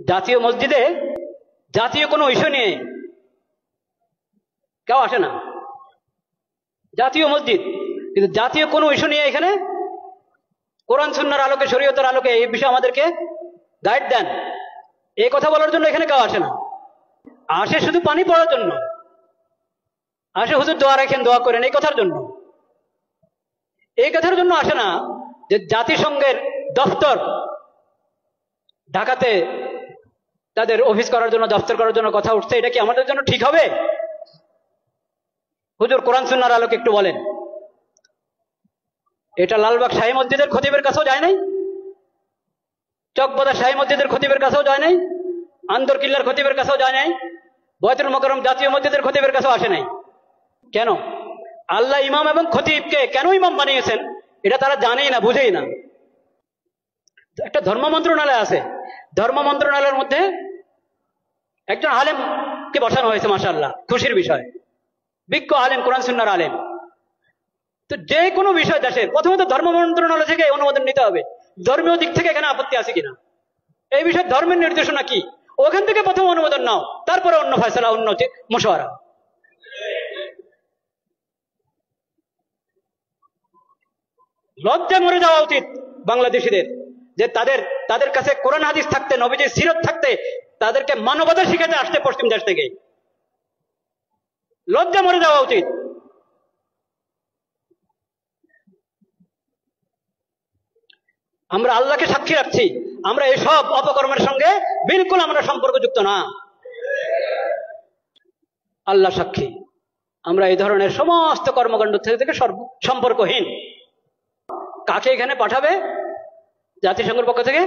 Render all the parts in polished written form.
জাতীয় মসজিদে জাতীয় কোনো ইস্যু নিয়ে কেউ আসে না। জাতীয় মসজিদ, কিন্তু জাতীয় কোনো ইস্যু নিয়ে এখানে কোরআন সুন্নাহর আলোকে, শরীয়তের আলোকে এই বিষয়ে আমাদেরকে গাইড দেন, এই কথা বলার জন্য এখানে কেউ আসে না। আসে শুধু পানি পড়ার জন্য, আসে হুজুর দোয়া রাখেন, দোয়া করেন, এই কথার জন্য। এই কথার জন্য আসে না যে জাতিসংঘের দফতর ঢাকাতে তাদের অফিস করার জন্য, দফতর করার জন্য কথা উঠছে, এটা কি আমাদের জন্য ঠিক হবে? হুজুর কোরআন সুন্নাহর আলোকে একটু বলেন। এটা লালবাগ শাহী মসজিদের খতিবের কাছেও যায় নাই, চকবাজার শাহী মসজিদের খতিবের কাছেও যায় নাই, আন্দরকিল্লার খতিবের কাছেও যায় নাই, বয়তুল মোকাররম জাতীয় মসজিদের খতিবের কাছেও আসে নাই। কেন? আল্লাহ ইমাম এবং খতিবকে কেন ইমাম বানিয়েছেন এটা তারা জানেই না, বুঝেই না। একটা ধর্ম মন্ত্রণালয় আছে, ধর্ম মন্ত্রণালয়ের মধ্যে একজন আলেমকে বসানো হয়েছে, মাশাআল্লাহ, খুশির বিষয়, বিজ্ঞ আলেম, কোরআন সুন্নাহর আলেম। তো যে কোনো বিষয় দেশের প্রথমত ধর্ম মন্ত্রণালয় থেকে অনুমোদন নিতে হবে, ধর্মীয় দিক থেকে এখানে আপত্তি আছে কিনা, এই বিষয়ে ধর্মের নির্দেশনা কি, ওখান থেকে প্রথম অনুমোদন নাও, তারপরে অন্য ফয়সালা, অন্য মশওয়ারা। লজ্জা মরে যাওয়া উচিত বাংলাদেশিদের, যে তাদের কাছে কোরআন হাদিস থাকতে, নবীজির সিরত থাকতে, তাদেরকে মানবতা শিখাতে আসতে পশ্চিম দেশ থেকে। লজ্জা মরে যাওয়া উচিত। আমরা আল্লাহকে সাক্ষী রাখছি, আমরা এসব অপকর্মের সঙ্গে বিলকুল আমরা সম্পর্কযুক্ত না। আল্লাহ সাক্ষী, আমরা এই ধরনের সমস্ত কর্মকাণ্ড থেকে সম্পর্কহীন। কাকে এখানে পাঠাবে জাতিসংঘের পক্ষ থেকে?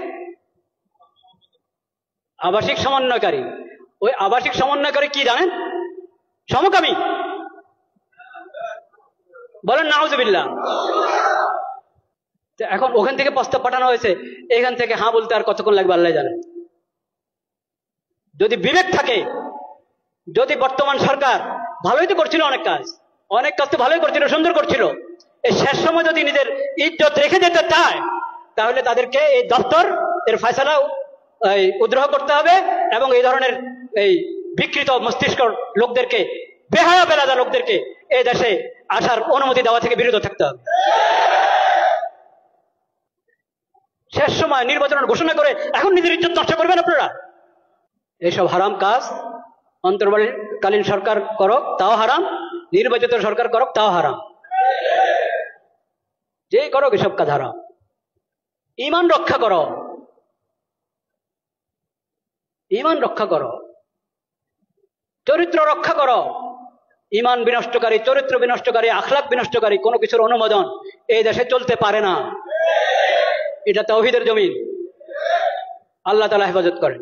আবাসিক সমন্বয়কারী। ওই আবাসিক সমন্বয়কারী কি জানেন? সমকামী। বলেন নাউজুবিল্লাহ। এখন ওখান থেকে প্রস্তাব পাঠানো হয়েছে, এখান থেকে হ্যাঁ বলতে আর কতক্ষণ লাগবে আল্লাহ জানেন। যদি বিবেক থাকে, যদি বর্তমান সরকার ভালোই তো করছিল, অনেক কাজ তো ভালোই করছিল, সুন্দর করছিল, এই শেষ সময় যদি নিজের ইজ্জত রেখে যেতে চায়, তাহলে তাদেরকে এই দপ্তর এর ফয়সালা উদ্রহ করতে হবে এবং এই ধরনের এই বিকৃত মস্তিষ্ক লোকদেরকে, বেহায়া বেলাদা লোকদেরকে এই দেশে আসার অনুমতি দেওয়া থেকে বিরত থাকতে হবে। শেষ সময় নির্বাচনের ঘোষণা করে এখন নিজের ইজ্জত নষ্ট করবেন আপনারা? এইসব হারাম কাজ অন্তর্বর্তীকালীন সরকার করক তাও হারাম, নির্বাচিত সরকার করক তাও হারাম, যে করক এসব কাজ হারাম। ঈমান রক্ষা করো, ঈমান রক্ষা করো, চরিত্র রক্ষা করো। ঈমান বিনষ্টকারী, চরিত্র বিনষ্টকারী, আখলাক বিনষ্টকারী কোনো কিছুর অনুমোদন এই দেশে চলতে পারে না। এটা তাওহীদের জমিন। আল্লাহ তাআলা হেফাজত করেন।